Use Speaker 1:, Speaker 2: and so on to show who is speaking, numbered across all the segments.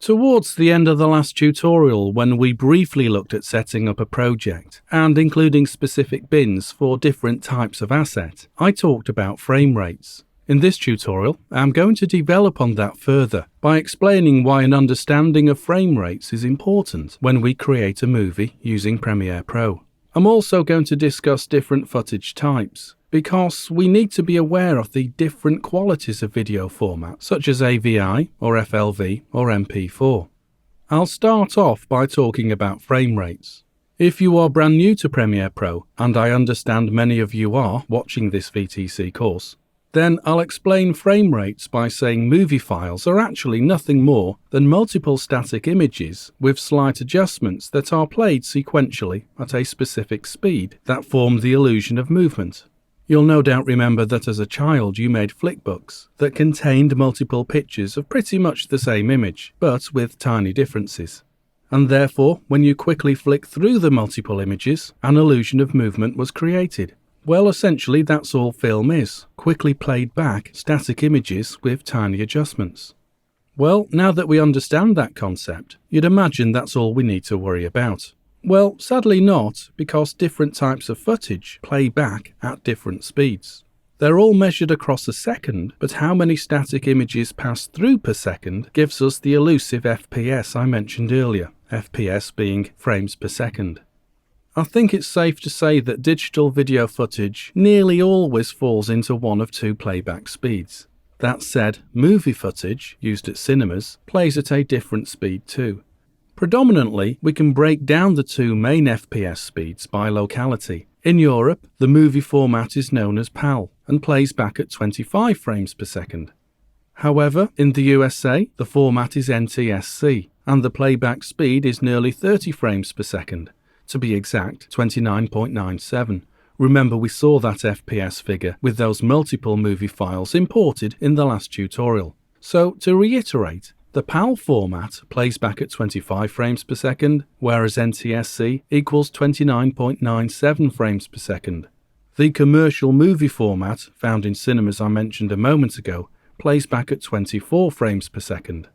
Speaker 1: Towards the end of the last tutorial, when we briefly looked at setting up a project and including specific bins for different types of asset, I talked about frame rates. In this tutorial, I'm going to develop on that further by explaining why an understanding of frame rates is important when we create a movie using Premiere Pro. I'm also going to discuss different footage types, because we need to be aware of the different qualities of video format, such as AVI or FLV or MP4. I'll start off by talking about frame rates. If you are brand new to Premiere Pro, and I understand many of you are watching this VTC course, then I'll explain frame rates by saying movie files are actually nothing more than multiple static images with slight adjustments that are played sequentially at a specific speed that form the illusion of movement. You'll no doubt remember that as a child you made flickbooks that contained multiple pictures of pretty much the same image, but with tiny differences. And therefore, when you quickly flick through the multiple images, an illusion of movement was created. Well, essentially that's all film is, quickly played back static images with tiny adjustments. Well, now that we understand that concept, you'd imagine that's all we need to worry about. Well, sadly not, because different types of footage play back at different speeds. They're all measured across a second, but how many static images pass through per second gives us the elusive FPS I mentioned earlier, FPS being frames per second. I think it's safe to say that digital video footage nearly always falls into one of two playback speeds. That said, movie footage, used at cinemas, plays at a different speed too. Predominantly, we can break down the two main FPS speeds by locality. In Europe, the movie format is known as PAL and plays back at 25 frames per second. However, in the USA, the format is NTSC, and the playback speed is nearly 30 frames per second. To be exact, 29.97. Remember we saw that FPS figure with those multiple movie files imported in the last tutorial. So, to reiterate, the PAL format plays back at 25 frames per second, whereas NTSC equals 29.97 frames per second. The commercial movie format, found in cinemas I mentioned a moment ago, plays back at 24 frames per second.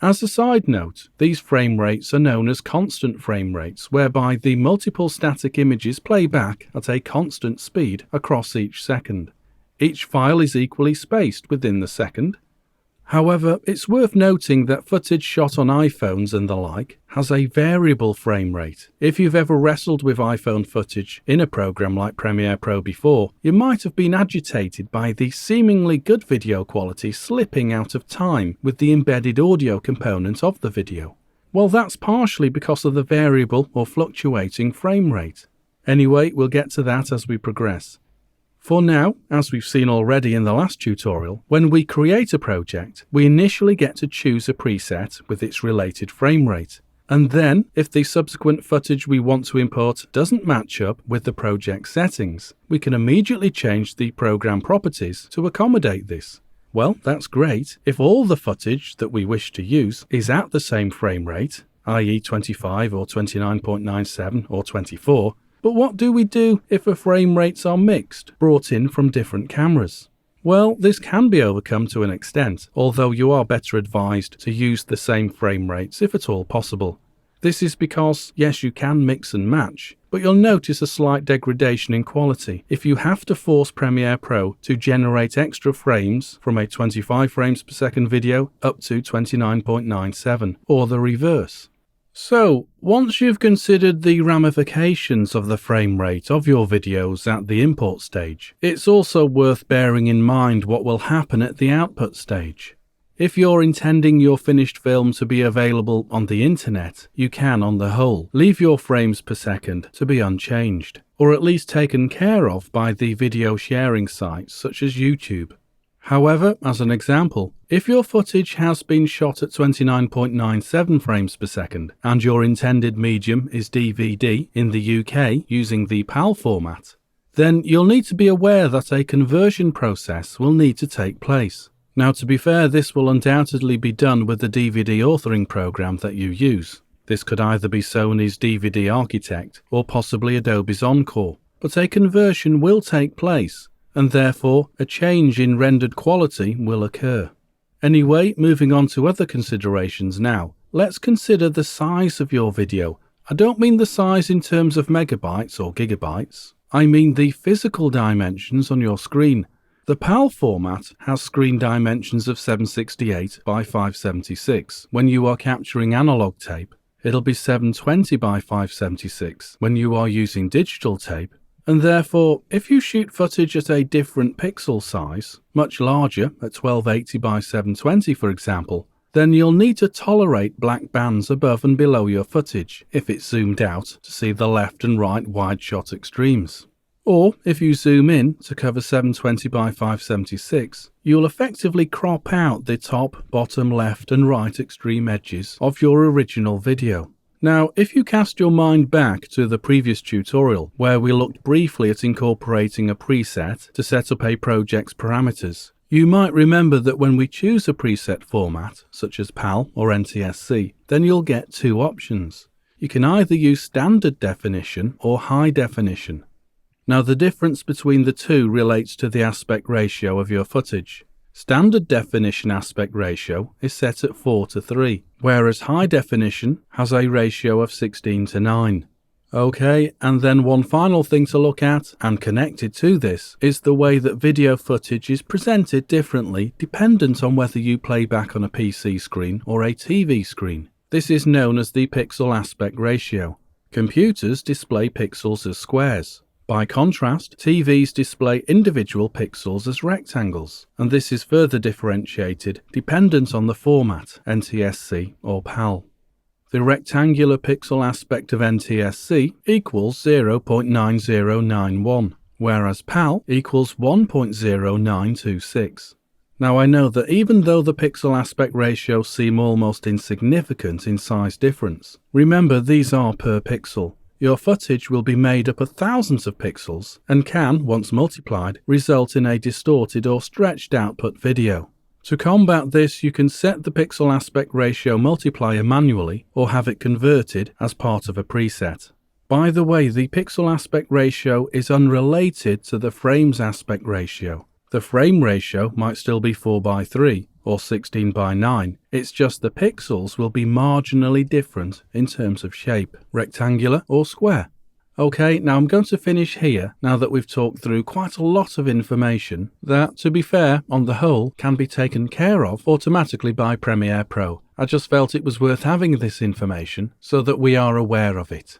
Speaker 1: As a side note, these frame rates are known as constant frame rates, whereby the multiple static images play back at a constant speed across each second. Each file is equally spaced within the second. However, it's worth noting that footage shot on iPhones and the like has a variable frame rate. If you've ever wrestled with iPhone footage in a program like Premiere Pro before, you might have been agitated by the seemingly good video quality slipping out of time with the embedded audio component of the video. Well, that's partially because of the variable or fluctuating frame rate. Anyway, we'll get to that as we progress. For now, as we've seen already in the last tutorial, when we create a project, we initially get to choose a preset with its related frame rate. And then, if the subsequent footage we want to import doesn't match up with the project settings, we can immediately change the program properties to accommodate this. Well, that's great if all the footage that we wish to use is at the same frame rate, i.e. 25 or 29.97 or 24, but what do we do if the frame rates are mixed, brought in from different cameras? Well, this can be overcome to an extent, although you are better advised to use the same frame rates if at all possible. This is because, yes, you can mix and match, but you'll notice a slight degradation in quality if you have to force Premiere Pro to generate extra frames from a 25 frames per second video up to 29.97, or the reverse. So, once you've considered the ramifications of the frame rate of your videos at the import stage, it's also worth bearing in mind what will happen at the output stage. If you're intending your finished film to be available on the internet, you can, on the whole, leave your frames per second to be unchanged, or at least taken care of by the video sharing sites such as YouTube. However, as an example, if your footage has been shot at 29.97 frames per second and your intended medium is DVD in the UK using the PAL format, then you'll need to be aware that a conversion process will need to take place. Now, to be fair, this will undoubtedly be done with the DVD authoring program that you use. This could either be Sony's DVD Architect or possibly Adobe's Encore, but a conversion will take place, and therefore a change in rendered quality will occur. Anyway, moving on to other considerations now. Let's consider the size of your video. I don't mean the size in terms of megabytes or gigabytes. I mean the physical dimensions on your screen. The PAL format has screen dimensions of 768 by 576 when you are capturing analog tape. It'll be 720 by 576 when you are using digital tape, and therefore if you shoot footage at a different pixel size, much larger at 1280 by 720 for example, then you'll need to tolerate black bands above and below your footage if it's zoomed out to see the left and right wide shot extremes. Or if you zoom in to cover 720 by 576, you'll effectively crop out the top, bottom, left and right extreme edges of your original video. Now, if you cast your mind back to the previous tutorial where we looked briefly at incorporating a preset to set up a project's parameters, you might remember that when we choose a preset format, such as PAL or NTSC, then you'll get two options. You can either use standard definition or high definition. Now the difference between the two relates to the aspect ratio of your footage. Standard definition aspect ratio is set at 4:3, whereas high definition has a ratio of 16:9. Okay, and then one final thing to look at, and connected to this, is the way that video footage is presented differently dependent on whether you play back on a PC screen or a TV screen. This is known as the pixel aspect ratio. Computers display pixels as squares. By contrast, TVs display individual pixels as rectangles, and this is further differentiated dependent on the format, NTSC or PAL. The rectangular pixel aspect of NTSC equals 0.9091, whereas PAL equals 1.0926. Now I know that even though the pixel aspect ratios seem almost insignificant in size difference, remember these are per pixel. Your footage will be made up of thousands of pixels and can, once multiplied, result in a distorted or stretched output video. To combat this, you can set the pixel aspect ratio multiplier manually or have it converted as part of a preset. By the way, the pixel aspect ratio is unrelated to the frames aspect ratio. The frame ratio might still be 4:3 or 16:9. It's just the pixels will be marginally different in terms of shape, rectangular or square. Okay, now I'm going to finish here now that we've talked through quite a lot of information that, to be fair, on the whole, can be taken care of automatically by Premiere Pro. I just felt it was worth having this information so that we are aware of it.